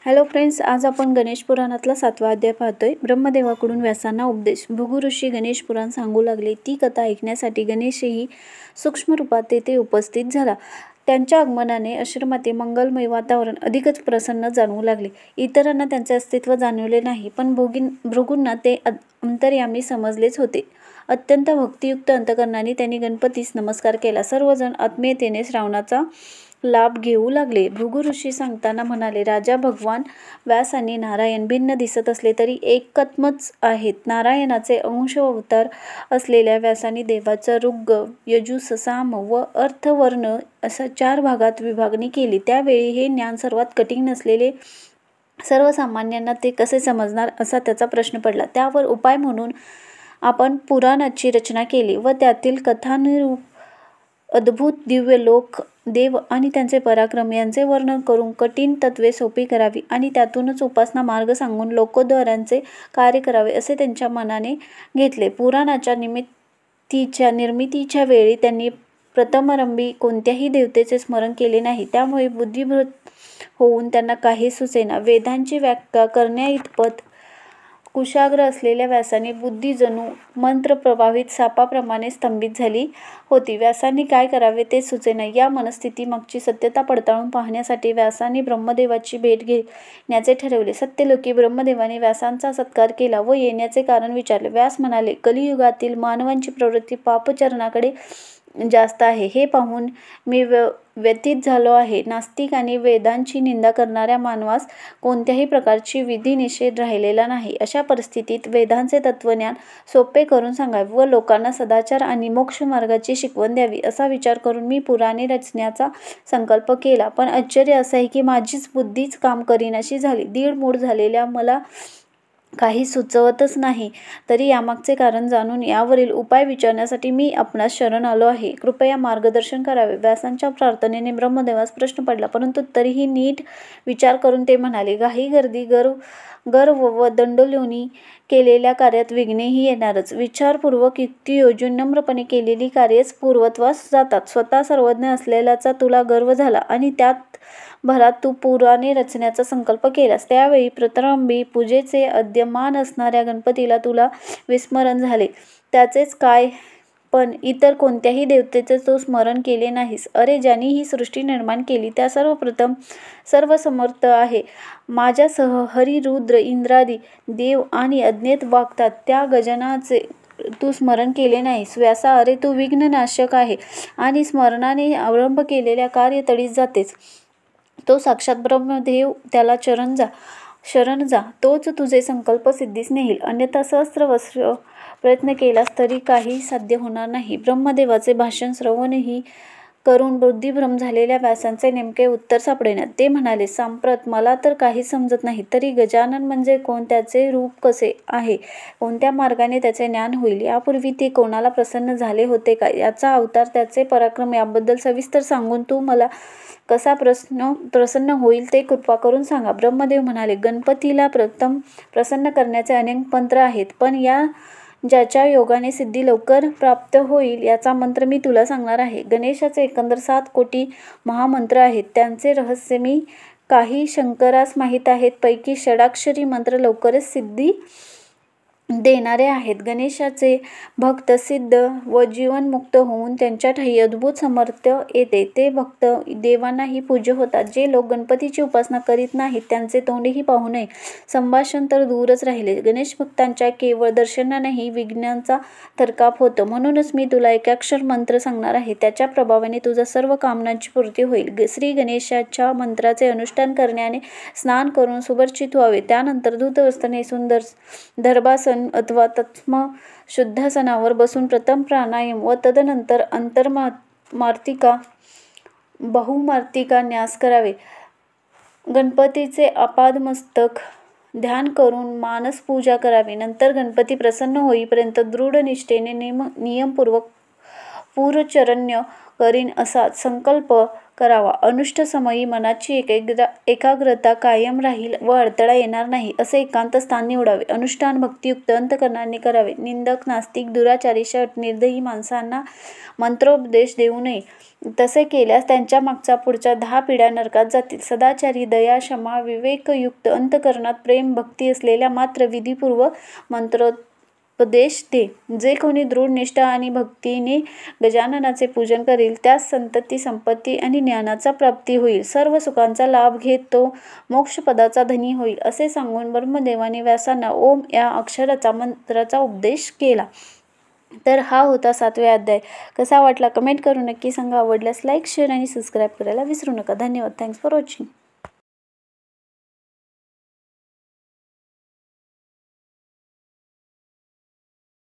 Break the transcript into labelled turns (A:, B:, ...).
A: Hello friends, आज आपण गणेश पुराणातला 7वा अध्याय पाहतोय. ब्रह्मदेवाकडून व्यासांना उपदेश. भृगु ऋषी गणेश पुराण सांगू लागले. ती कथा ऐकण्यासाठी गणेशही सूक्ष्म रूपात तेथे उपस्थित झाला. त्यांच्या आगमनाने आश्रमाचे मंगलमय वातावरण अधिकच प्रसन्न जाणवू लागले. इतरांना त्यांचे अस्तित्व जाणवले नाही, पण भृगूंना ते अंतर्यामी समजलेच होते. अत्यंत भक्तियुक्त अंतकरणाने त्यांनी गणपतीस नमस्कार केला. सर्वजण आत्मीयतेने श्रावणाचा लाभ घेऊ लागले. भृगु ऋषी सांगताना म्हणाले, राजा भगवान व्यास आणि नारायण भिन्न दिसत असले तरी एकत्मच आहेत. नारायणाचे अंश अवतार असलेल्या व्यासांनी देवाचा ऋग, यजुस, साम व अर्थवर्ण अशा 4 भागात विभागणी केली. त्यावेळी हे ज्ञान सर्वात कठीण नसलेले सर्वसामान्यांना ते कसे समजणार असा त्याचा प्रश्न पडला. त्यावर उपाय म्हणून आपण पुराणाची रचना केली व त्यातील कथानुरूप अद्भुत दिव्य लोक, देव आणि त्यांचे पराक्रम यांचे वर्णन करून कठीण तत्वे सोपी करावी आणि त्यातूनच उपासना मार्ग सांगून लोकोद्धाराचे कार्य करावे असे त्यांच्या मनाने घेतले. पुराणाच्या निर्मितीच्या वेळी त्यांनी प्रथमारंभी कोणत्याही देवतेचे स्मरण केले नाही. त्यामुळे बुद्धिभ्रष्ट होऊन त्यांना काही सुचेना. वेदांची व्याख्या करण्याइतपत कुशाग्र असलेल्या व्यासांनी बुद्धी जणू मंत्रप्रभावित सापाप्रमाणे स्तंभित झाली होती. व्यासांनी काय करावे ते सुचेना. या मनस्थितीमागची सत्यता पडताळून पाहण्यासाठी व्यासांनी ब्रह्मदेवाची भेट घेण्याचे ठरवले. सत्यलोकी ब्रह्मदेवाने व्यासांचा सत्कार केला व येण्याचे कारण विचारले. व्यास म्हणाले, कलियुगातील मानवांची प्रवृत्ती पापचरणाकडे जास्त आहे. हे पाहून मी व्यथित झालो आहे. नास्तिक आणि वेदांची निंदा करणाऱ्या मानवास कोणत्याही प्रकारची विधिनिषेध राहिलेला नाही. अशा परिस्थितीत वेदांचे तत्वज्ञान सोपे करून सांगावे व लोकांना सदाचार आणि मोक्षमार्गाची शिकवण द्यावी असा विचार करून मी पुराणे रचण्याचा संकल्प केला. पण आश्चर्य असे आहे की माझीच बुद्धीच काम करीनाशी झाली. दीडमूड झालेल्या मला काही सुचवतच नाही. तरी यामागचे कारण जाणून यावरील उपाय विचारण्यासाठी मी आपणास शरण आलो आहे. कृपया मार्गदर्शन करावे. व्यासांच्या प्रार्थनेने ब्रह्मदेवास प्रश्न पडला, परंतु तरीही नीट विचार करून ते म्हणाले, घाईगर्दी, गर्व व दंडोलोनी केलेल्या कार्यात विघ्नेही येणारच. विचारपूर्वक युक्ती योजून नम्रपणे केलेली कार्यच पूर्वत्वास जातात. स्वतः सर्वज्ञ असलेल्याचा तुला गर्व झाला आणि त्यात भरात तू पुराणे रचण्याचा संकल्प केलास. त्यावेळी प्रथमारंभी पूजेचे आद्यमान असणाऱ्या गणपतीला तुला विस्मरण झाले. त्याचेच काय, पण इतर कोणत्याही देवतेचे तू स्मरण केले नाहीस. अरे, ज्यांनी ही सृष्टी निर्माण केली त्या सर्वप्रथम सर्वसमर्थ आहे. माझ्यासह हरी, रुद्र, इंद्रादी देव आणि अज्ञेत वागतात त्या गजाननाचे तू स्मरण केले नाहीस. व्यासा, अरे तू विघ्ननाशक आहे आणि स्मरणाने आरंभ केलेल्या कार्य तडीस जातेस. तो साक्षात ब्रह्मदेव, त्याला शरण जा. तोच तुझे संकल्प सिद्धीस नेईल. अन्यथा सहस्र वर्ष प्रयत्न केलास तरी काही साध्य होणार नाही. ब्रह्मदेवाचे भाषण श्रवणही करून बुद्धिभ्रम झालेल्या व्यासांचे नेमके उत्तर सापडेना. ते म्हणाले, सांप्रत मला तर काहीच समजत नाही. तरी गजानन म्हणजे कोण, त्याचे रूप कसे आहे, कोणत्या मार्गाने त्याचे ज्ञान होईल, यापूर्वी ते कोणाला प्रसन्न झाले होते का, याचा अवतार, त्याचे पराक्रम याबद्दल सविस्तर सांगून तू मला कसा प्रसन्न होईल ते कृपा करून सांगा. ब्रह्मदेव म्हणाले, गणपतीला प्रसन्न करण्याचे अनेक मंत्र आहेत, पण ज्याच्या योगाने सिद्धी लवकर प्राप्त होईल याचा मंत्र मी तुला सांगणार आहे. गणेशाचे एकंदर 7 कोटी महामंत्र आहेत. त्यांचे रहस्य मी काही शंकरास माहीत आहेत. पैकी षडाक्षरी मंत्र लवकरच सिद्धी देणारे आहेत. गणेशाचे भक्त सिद्ध व जीवनमुक्त होऊन त्यांच्या ठायी अद्भुत सामर्थ्य येते. ते भक्त देवांनाही पूज्य होतात. जे लोक गणपतीची उपासना करीत नाहीत त्यांचे तोंडही पाहू नये. संभाषण तर दूरच राहिले. गणेश भक्तांच्या केवळ दर्शनानेही विघ्नांचा थरकाप होतो. म्हणूनच मी तुला एकाक्षर मंत्र सांगणार आहे. त्याच्या प्रभावाने तुझ्या सर्व कामनांची पूर्ती होईल. श्री गणेशाच्या मंत्राचे अनुष्ठान करण्याने स्नान करून सुभर्चित व्हावे. त्यानंतर धूत वस्त्र नेसून दर्भासन अथवा तत्सम शुद्धासनावर बसून प्रथम प्राणायाम व तदनंतर अंतर्मार्तिका बहुमार्तिका न्यास करावे. गणपतीचे आपादमस्तक ध्यान करून मानस पूजा करावी. नंतर गणपती प्रसन्न होईपर्यंत दृढ निष्ठेने नियमपूर्वक पुरचरण्य करीन असा संकल्प करावा. अनुष्ठ समयी मनाची एकाग्रता कायम राहील व अडथळा येणार नाही असे एकांत स्थान निवडावे. अनुष्ठान भक्तियुक्त अंतःकरणाने करावे. निंदक, नास्तिक, दुराचारी, शठ, निर्दयी माणसांना मंत्रोपदेश देऊ नये. तसे केल्यास त्यांच्या मागच्या पुढच्या 10 पिढ्या नरकात जातील. सदाचारी, दया, क्षमा, विवेकयुक्त, अंतःकरणात प्रेम भक्ती असलेल्या मात्र विधीपूर्वक मंत्रोपदेश दे. जे कोणी दृढ निष्ठा आणि भक्तीने गजाननाचे पूजन करील त्यास संतती, संपत्ती आणि ज्ञानाचा प्राप्ती होईल. सर्व सुखांचा लाभ घेत तो मोक्षपदाचा धनी होईल. असे सांगून ब्रह्मदेवाने व्यासांना ओम या मंत्राचा उपदेश केला. तर हा होता 7वा अध्याय. कसा वाटला कमेंट करून नक्की सांगा. आवडल्यास लाईक, शेअर आणि सबस्क्राईब करायला विसरू नका. धन्यवाद. Thanks for watching.